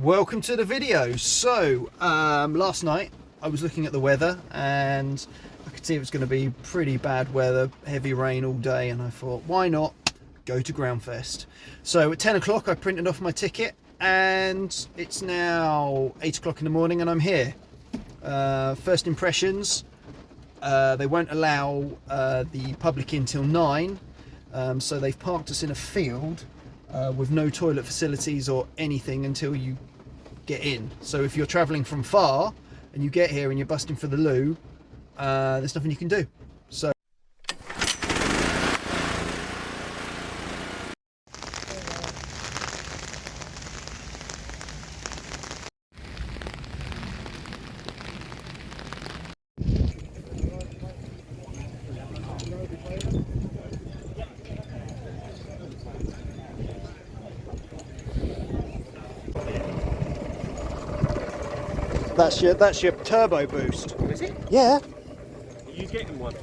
Welcome to the video. So last night I was looking at the weather and I could see it was going to be pretty bad weather, heavy rain all day, and I thought, why not go to Groundfest? So at 10 o'clock I printed off my ticket and it's now 8 o'clock in the morning and I'm here. First impressions, they won't allow the public in till 9, so they've parked us in a field with no toilet facilities or anything until you get in. So if you're travelling from far and you get here and you're busting for the loo, there's nothing you can do. So that's your turbo boost. Is it? Yeah. Are you getting one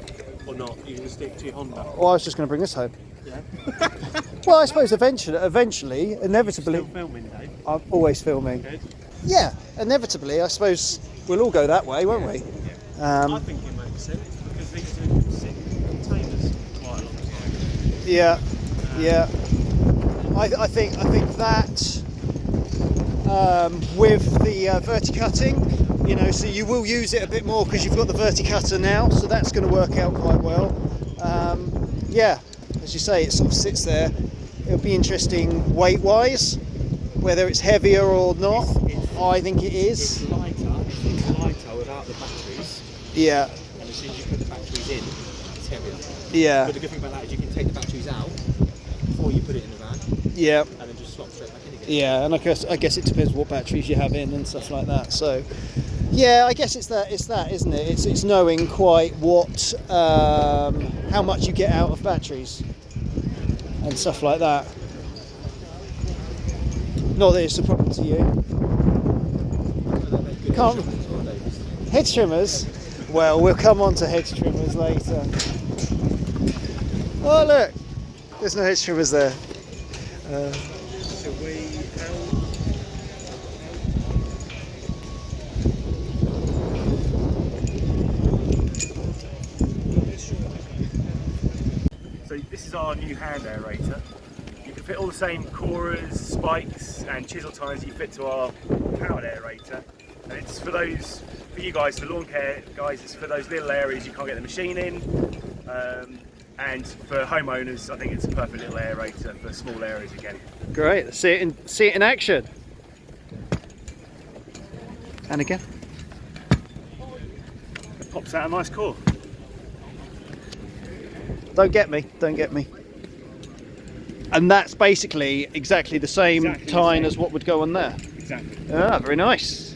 or not? Are you going to stick to your Honda? Well, I was just going to bring this home. Yeah. Well, I suppose eventually, inevitably. Still filming, Dave? I'm always filming. Good. Yeah, inevitably, I suppose we'll all go that way, won't we? Yeah. I think it makes sense because these are sit containers quite a long time. Yeah, yeah. I think that with the verticutting, you know, so you will use it a bit more because you've got the verticutter now, so that's going to work out quite well. Yeah, as you say, it sort of sits there. It'll be interesting weight-wise, whether it's heavier or not. I think it is. It's lighter without the batteries. Yeah. And as soon as you put the batteries in, it's heavier. Yeah. But the good thing about that is you can take the batteries out before you put it in the van. Yeah. And then just slot straight back in again. Yeah, and I guess it depends what batteries you have in and stuff like that. So, yeah, I guess it's that, isn't it? It's knowing quite what, how much you get out of batteries and stuff like that. Not that it's a problem to you. Can't hedge trimmers. Well, we'll come on to hedge trimmers later. Oh look, there's no hedge trimmers there. So this is our new hand aerator. You can fit all the same corers, spikes and chisel tines you fit to our powered aerator. And it's for you guys, for lawn care guys, it's for those little areas you can't get the machine in. And for homeowners, I think it's a perfect little aerator for small areas again. Great, let's see it in action. And again. It pops out a nice core. Don't get me. And that's basically exactly the same tine as what would go on there. Exactly. Ah, very nice.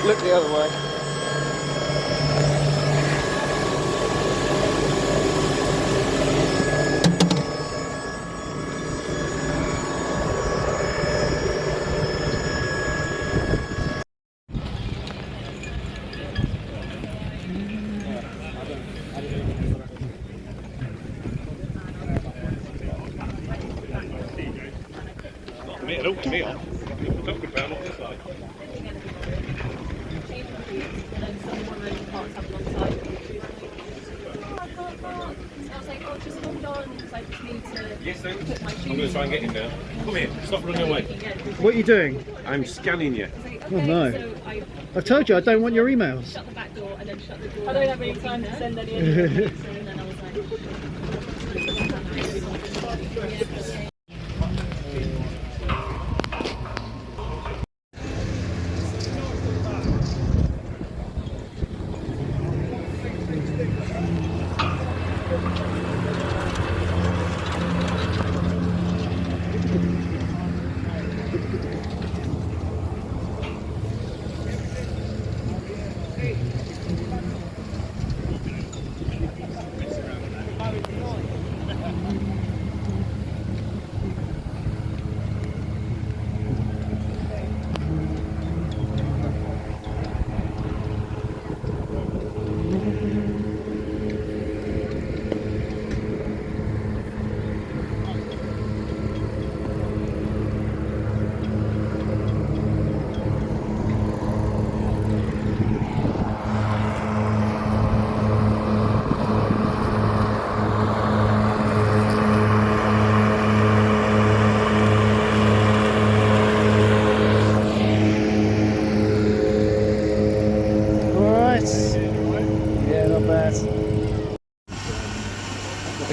Look the other way. It'll open me off. Don't go down off this side. Yes, then. I'm going to try and get him down. Come here. Stop running away. What are you doing? I'm scanning you. Oh no. I've told you I don't want your emails. Shut the back door and then shut the door. I don't have any time to send any emails. And then I was like...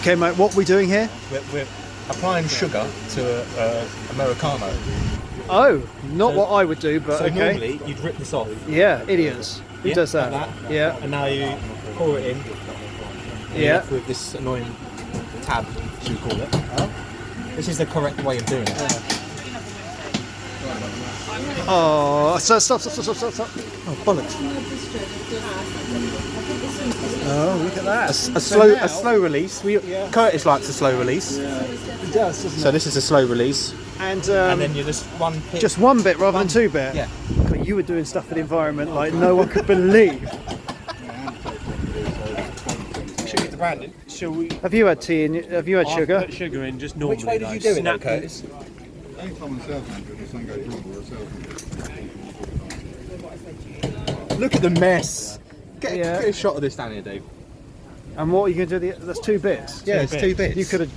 Okay, mate, what are we doing here? We're applying sugar to a Americano. Oh, not what I would do, but So okay. normally you'd rip this off. Yeah, idiots. Who does that? Like that. Yeah. And now you pour it in. And you're Yeah. left with this annoying tab, should we call it? This is the correct way of doing it. Oh, so stop. Oh, bollocks. Oh, look at that. A So slow, now- a slow release. Curtis likes a slow release. It does, doesn't So it? this is a slow release. And And then you just one hit. just one bit rather than two bit. Yeah. God, you were doing stuff for the environment like no one could believe. Should we get the branding? Shall we? Have you had tea? Have you had sugar? Put sugar in just normally. Which way did you do it, though, Curtis? Anytime on salesman, if something goes wrong, we're a salesman. Look at the mess. Get, Yeah. get a shot of this down here, Dave. And what are you going to do? That's two bits. Yeah, it's two bits. You could have.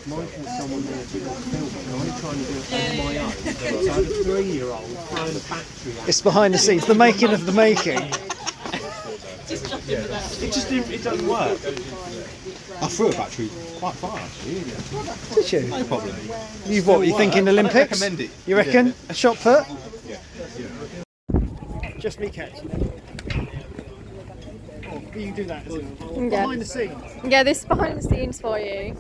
Michael's someone there who got filming, and I'm trying to do it on my own. So I had a 3-year-old throwing a battery at It's behind the scenes, the making of the making. It just it doesn't work. I threw a battery quite far, actually. Did you? No problem. You what? You thinking Olympics? recommend it. You reckon a shot put? Just me catching it. Oh, you do that as well. Yeah. Behind the scenes. Yeah, this is behind the scenes for you.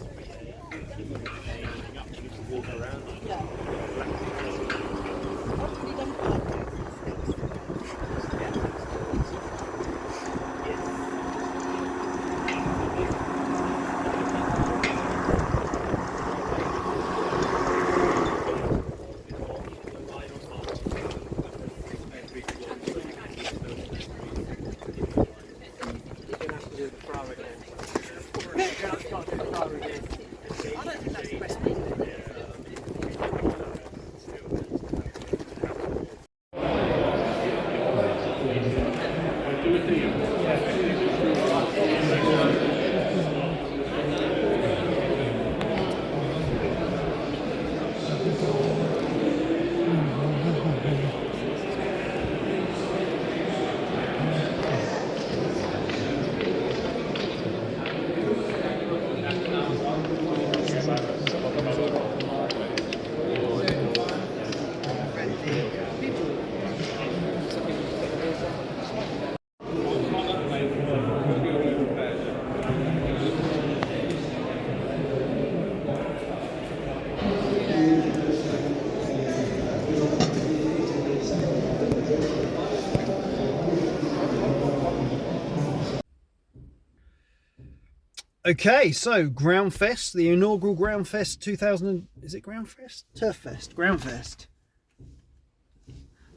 Okay, so Groundfest, the inaugural Groundfest 2000. Is it Groundfest? Turffest. Groundfest.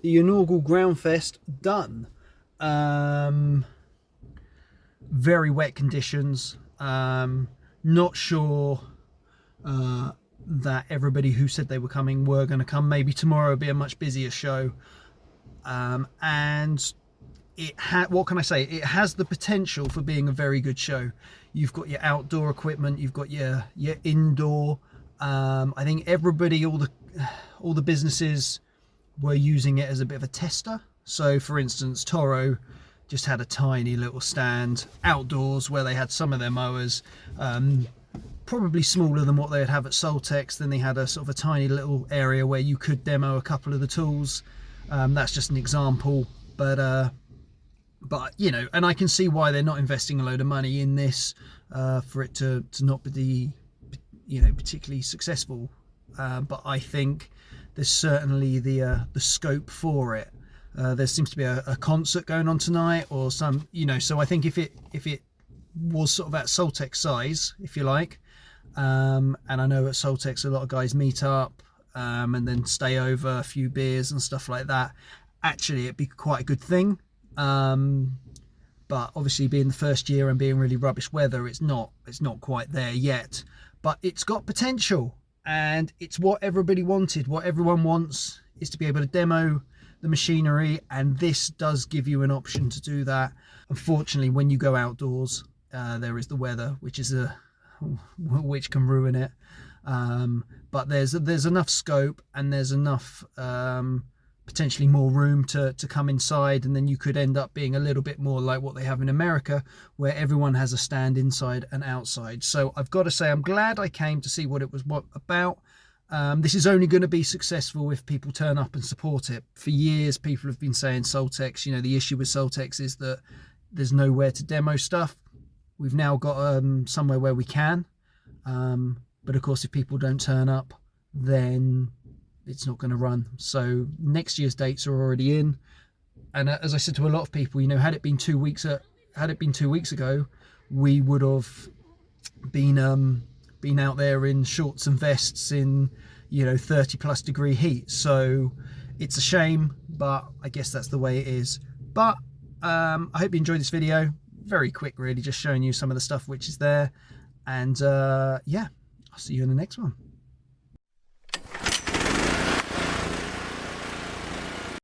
The inaugural Groundfest done. Very wet conditions. Not sure that everybody who said they were coming were going to come. Maybe tomorrow will be a much busier show. And what can I say? It has the potential for being a very good show. You've got your outdoor equipment, you've got your indoor. I think everybody, all the businesses were using it as a bit of a tester. So for instance, Toro just had a tiny little stand outdoors where they had some of their mowers, probably smaller than what they'd have at Soltex. Then they had a sort of a tiny little area where you could demo a couple of the tools. That's just an example, but you know, and I can see why they're not investing a load of money in this for it to not be, you know, particularly successful. But I think there's certainly the scope for it. There seems to be a concert going on tonight, or some, you know. So I think if it was sort of at Soltex size, if you like, and I know at Soltex a lot of guys meet up and then stay over a few beers and stuff like that. Actually, it'd be quite a good thing. But obviously being the first year and being really rubbish weather, it's not quite there yet, but it's got potential, and it's what everybody wanted. What everyone wants is to be able to demo the machinery, and this does give you an option to do that. Unfortunately, when you go outdoors, there is the weather, which can ruin it. But there's enough scope, and there's enough potentially more room to come inside, and then you could end up being a little bit more like what they have in America, where everyone has a stand inside and outside. So I've got to say, I'm glad I came to see what it was about. This is only going to be successful if people turn up and support it. For years, people have been saying Saltex, you know, the issue with Saltex is that there's nowhere to demo stuff. We've now got somewhere where we can, but of course if people don't turn up, then it's not going to run. So next year's dates are already in, and as I said to a lot of people, you know, had it been 2 weeks ago, we would have been out there in shorts and vests in, you know, 30+ degree heat. So it's a shame, but I guess that's the way it is. But I hope you enjoyed this video. Very quick, really, just showing you some of the stuff which is there. And yeah, I'll see you in the next one.